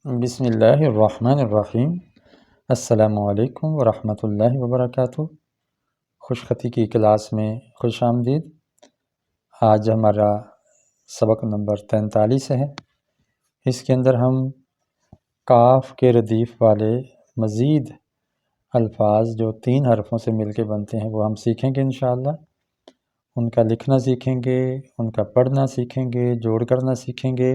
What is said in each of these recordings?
بسم اللہ الرحمن الرحیم۔ السلام علیکم ورحمۃ اللہ وبرکاتہ۔ خوش خطی کی کلاس میں خوش آمدید۔ آج ہمارا سبق نمبر 43 ہے۔ اس کے اندر ہم کاف کے ردیف والے مزید الفاظ جو 3 حرفوں سے مل کے بنتے ہیں وہ ہم سیکھیں گے انشاءاللہ۔ ان کا لکھنا سیکھیں گے، ان کا پڑھنا سیکھیں گے، جوڑ کرنا سیکھیں گے،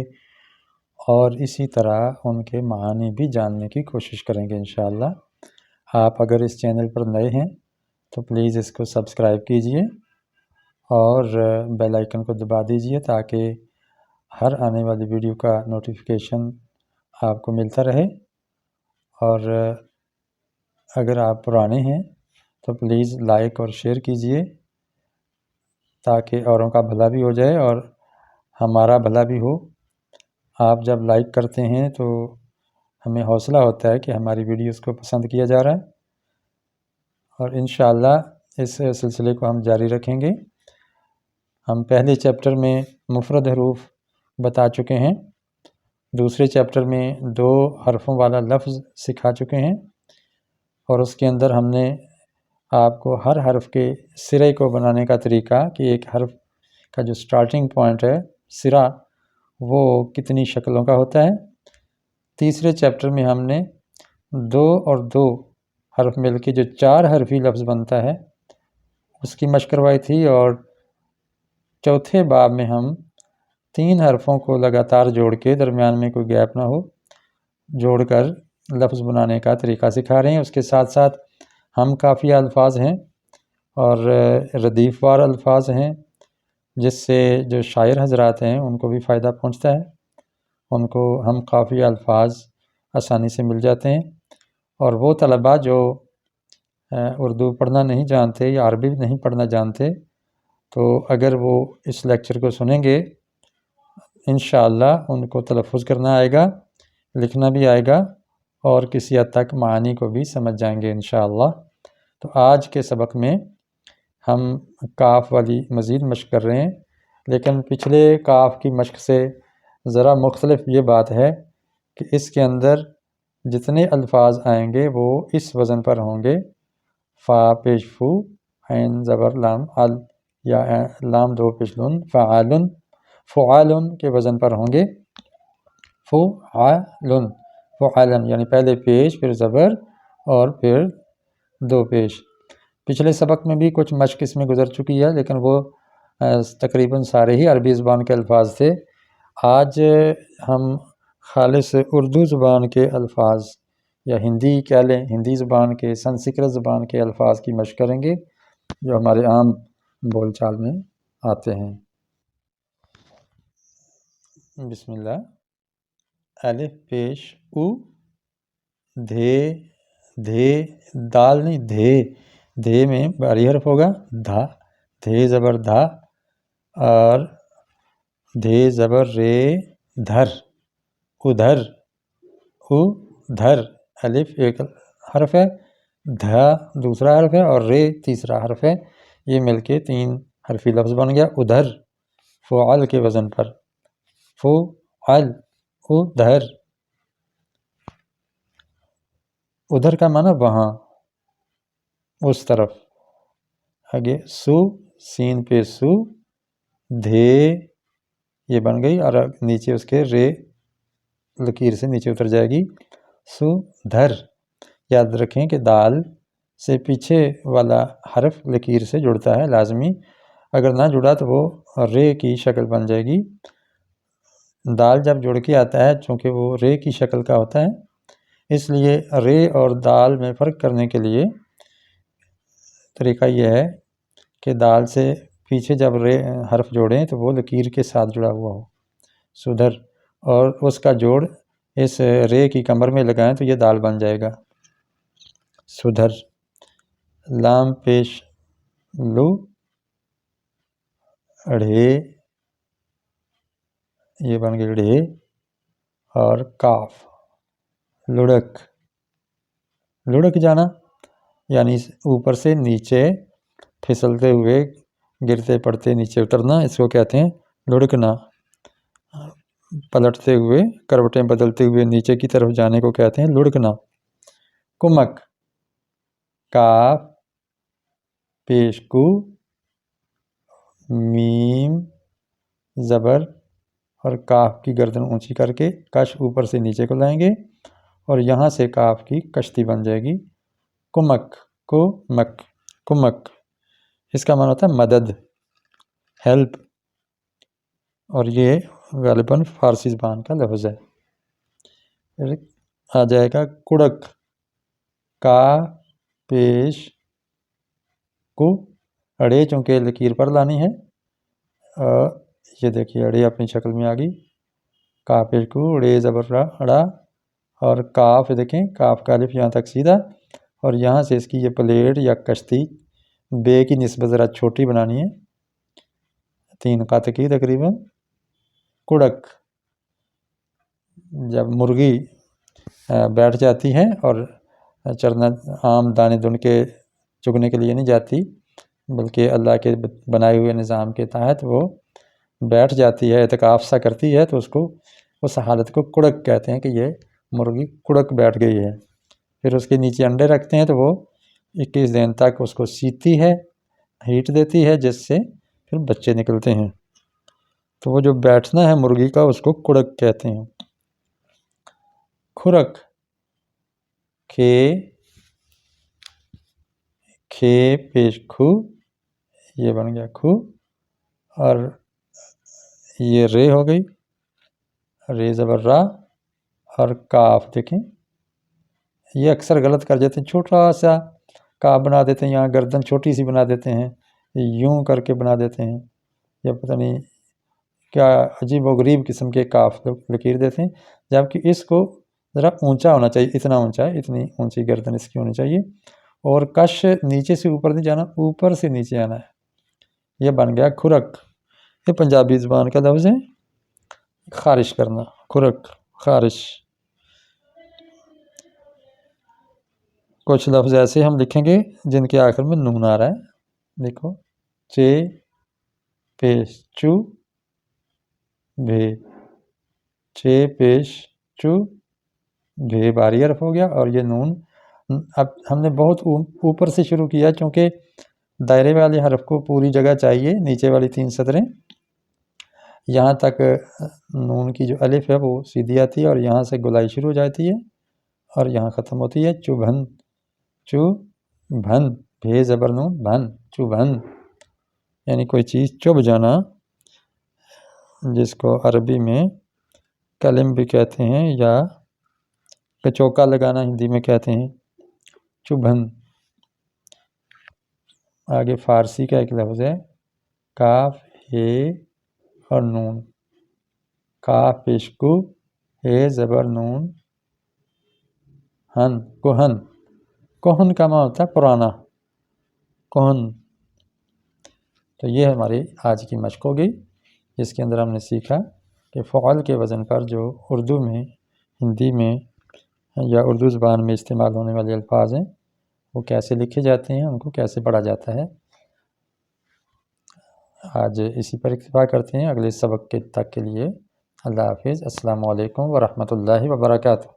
اور اسی طرح ان کے معانی بھی جاننے کی کوشش کریں گے انشاءاللہ۔ آپ اگر اس چینل پر نئے ہیں تو پلیز اس کو سبسکرائب کیجئے اور بیل آئیکن کو دبا دیجئے تاکہ ہر آنے والی ویڈیو کا نوٹیفیکیشن آپ کو ملتا رہے، اور اگر آپ پرانے ہیں تو پلیز لائک اور شیئر کیجئے تاکہ اوروں کا بھلا بھی ہو جائے اور ہمارا بھلا بھی ہو۔ آپ جب لائک کرتے ہیں تو ہمیں حوصلہ ہوتا ہے کہ ہماری ویڈیوز کو پسند کیا جا رہا ہے، اور انشاءاللہ اس سلسلے کو ہم جاری رکھیں گے۔ ہم پہلے چیپٹر میں مفرد حروف بتا چکے ہیں، دوسرے چیپٹر میں 2 حرفوں والا لفظ سکھا چکے ہیں، اور اس کے اندر ہم نے آپ کو ہر حرف کے سرے کو بنانے کا طریقہ کہ ایک حرف کا جو سٹارٹنگ پوائنٹ ہے سرا وہ کتنی شکلوں کا ہوتا ہے۔ تیسرے چیپٹر میں ہم نے 2 اور 2 حرف مل کے جو 4 حرفی لفظ بنتا ہے اس کی مشق کروائی تھی، اور چوتھے باب میں ہم 3 حرفوں کو لگاتار جوڑ کے درمیان میں کوئی گیپ نہ ہو جوڑ کر لفظ بنانے کا طریقہ سکھا رہے ہیں۔ اس کے ساتھ ساتھ ہم کافی الفاظ ہیں اور ردیف وار الفاظ ہیں جس سے جو شاعر حضرات ہیں ان کو بھی فائدہ پہنچتا ہے، ان کو ہم کافی الفاظ آسانی سے مل جاتے ہیں، اور وہ طلباء جو اردو پڑھنا نہیں جانتے یا عربی نہیں پڑھنا جانتے تو اگر وہ اس لیکچر کو سنیں گے انشاءاللہ ان کو تلفظ کرنا آئے گا، لکھنا بھی آئے گا، اور کسی حد تک معانی کو بھی سمجھ جائیں گے انشاءاللہ۔ تو آج کے سبق میں ہم کاف والی مزید مشق کر رہے ہیں، لیکن پچھلے کاف کی مشق سے ذرا مختلف یہ بات ہے کہ اس کے اندر جتنے الفاظ آئیں گے وہ اس وزن پر ہوں گے، فا پیش فو، عین زبر لام ال، یا لام 2 پیش لن، فعالن، فعالن کے وزن پر ہوں گے، فعالن، فعالن یعنی پہلے پیش پھر زبر اور پھر 2 پیش۔ پچھلے سبق میں بھی کچھ مشق اس میں گزر چکی ہے، لیکن وہ تقریباً سارے ہی عربی زبان کے الفاظ تھے۔ آج ہم خالص اردو زبان کے الفاظ یا ہندی کہہ لیں، ہندی زبان کے، سنسکرت زبان کے الفاظ کی مشق کریں گے جو ہمارے عام بول چال میں آتے ہیں۔ بسم اللہ۔ الف پیش او، دھے، دھے، دال نہیں دھے، دھے میں بھاری حرف ہوگا دھا، دھے زبر دھا، اور دھے زبر رے دھر، ادھر، ادھر، الف ایک حرف ہے، دھا دوسرا حرف ہے، اور رے تیسرا حرف ہے، یہ مل کے 3 حرفی لفظ بن گیا ادھر، فعل کے وزن پر، فعل، ادھر، ادھر کا معنی وہاں، اس طرف۔ آگے سو، سین پہ سو، دھے یہ بن گئی، اور نیچے اس کے رے لکیر سے نیچے اتر جائے گی، سو دھر۔ یاد رکھیں کہ دال سے پیچھے والا حرف لکیر سے جڑتا ہے لازمی، اگر نہ جڑا تو وہ رے کی شکل بن جائے گی۔ دال جب جڑ کے آتا ہے چونکہ وہ رے کی شکل کا ہوتا ہے، اس لیے رے اور دال میں فرق کرنے کے لیے طریقہ یہ ہے کہ دال سے پیچھے جب رے حرف جوڑیں تو وہ لکیر کے ساتھ جڑا ہوا ہو، سدھر، اور اس کا جوڑ اس رے کی کمر میں لگائیں تو یہ دال بن جائے گا، سدھر۔ لام پیش لو، ڑھے، یہ بن گئی ڑھے، اور کاف، لڑک، لڑک جانا یعنی اوپر سے نیچے پھسلتے ہوئے گرتے پڑتے نیچے اترنا، اس کو کہتے ہیں لڑکنا۔ پلٹتے ہوئے کروٹیں بدلتے ہوئے نیچے کی طرف جانے کو کہتے ہیں لڑکنا۔ کمک، کاف پیش کو، میم زبر اور کاف کی گردن اونچی کر کے کش اوپر سے نیچے کو لائیں گے اور یہاں سے کاف کی کشتی بن جائے گی کمک، کمک، کمک۔ اس کا معنی ہوتا ہے مدد، ہیلپ، اور یہ غالباً فارسی زبان کا لفظ ہے۔ پھر آ جائے گا کڑک، کا پیش کو، اڑے چونکہ لکیر پر لانی ہے، یہ دیکھیے اڑے اپنی شکل میں آ گئی، کا پیش کو، اڑے زبر را، اڑا، اور کاف دیکھیں کاف کا الف یہاں تک سیدھا، اور یہاں سے اس کی یہ پلیٹ یا کشتی بے کی نسبت ذرا چھوٹی بنانی ہے، 3 قط کی تقریباً۔ کڑک، جب مرغی بیٹھ جاتی ہے اور چرنا عام دانے دن کے چگنے کے لیے نہیں جاتی بلکہ اللہ کے بنائے ہوئے نظام کے تحت وہ بیٹھ جاتی ہے، اعتکاف سا کرتی ہے، تو اس حالت کو کڑک کہتے ہیں کہ یہ مرغی کڑک بیٹھ گئی ہے۔ پھر اس کے نیچے انڈے رکھتے ہیں تو وہ 21 دن تک اس کو سیتی ہے، ہیٹ دیتی ہے، جس سے پھر بچے نکلتے ہیں، تو وہ جو بیٹھنا ہے مرغی کا اس کو کڑک کہتے ہیں۔ کھرک، کھے پیش کھو، یہ بن گیا کھو، اور یہ رے ہو گئی، رے زبر را، اور کاف دیکھیں یہ اکثر غلط کر دیتے ہیں، چھوٹا سا کاف بنا دیتے ہیں، یہاں گردن چھوٹی سی بنا دیتے ہیں، یوں کر کے بنا دیتے ہیں، یا پتہ نہیں کیا عجیب و غریب قسم کے کاف لکیر دیتے ہیں، جبکہ اس کو ذرا اونچا ہونا چاہیے، اتنا اونچا ہے، اتنی اونچی گردن اس کی ہونی چاہیے، اور کش نیچے سے اوپر نہیں جانا، اوپر سے نیچے آنا ہے، یہ بن گیا کھرک۔ یہ پنجابی زبان کا لفظ ہے، خارش کرنا، کھرک، خارش۔ کچھ لفظ ایسے ہم لکھیں گے جن کے آخر میں نون آ رہا ہے، دیکھو چے پیش چو، بھے، چے پیش چو، بھے باری حرف ہو گیا، اور یہ نون اب ہم نے بہت اوپر سے شروع کیا چونکہ دائرے والے حرف کو پوری جگہ چاہیے، نیچے والی 3 سطریں، یہاں تک نون کی جو الف ہے وہ سیدھی آتی ہے اور یہاں سے گلائی شروع ہو جاتی ہے اور یہاں ختم ہوتی ہے، چوبھن، چو بھن، بھے زبر نون، بھن، چوبھن، یعنی کوئی چیز چبھ جانا، جس کو عربی میں کلم بھی کہتے ہیں یا کچوکا لگانا ہندی میں کہتے ہیں، چبھن۔ آگے فارسی کا ایک لفظ ہے کاف ہے اور نون، کاف پیش کو، ہے زبر نون، ہن، کوہن، کوہن کا معنی ہوتا ہے پرانا، کوہن۔ تو یہ ہماری آج کی مشق ہو گئی، جس کے اندر ہم نے سیکھا کہ فعل کے وزن پر جو اردو میں، ہندی میں یا اردو زبان میں استعمال ہونے والے الفاظ ہیں وہ کیسے لکھے جاتے ہیں، ان کو کیسے پڑھا جاتا ہے۔ آج اسی پر اکتفا کرتے ہیں، اگلے سبق تک کے لیے اللہ حافظ، السلام علیکم ورحمۃ اللہ وبرکاتہ۔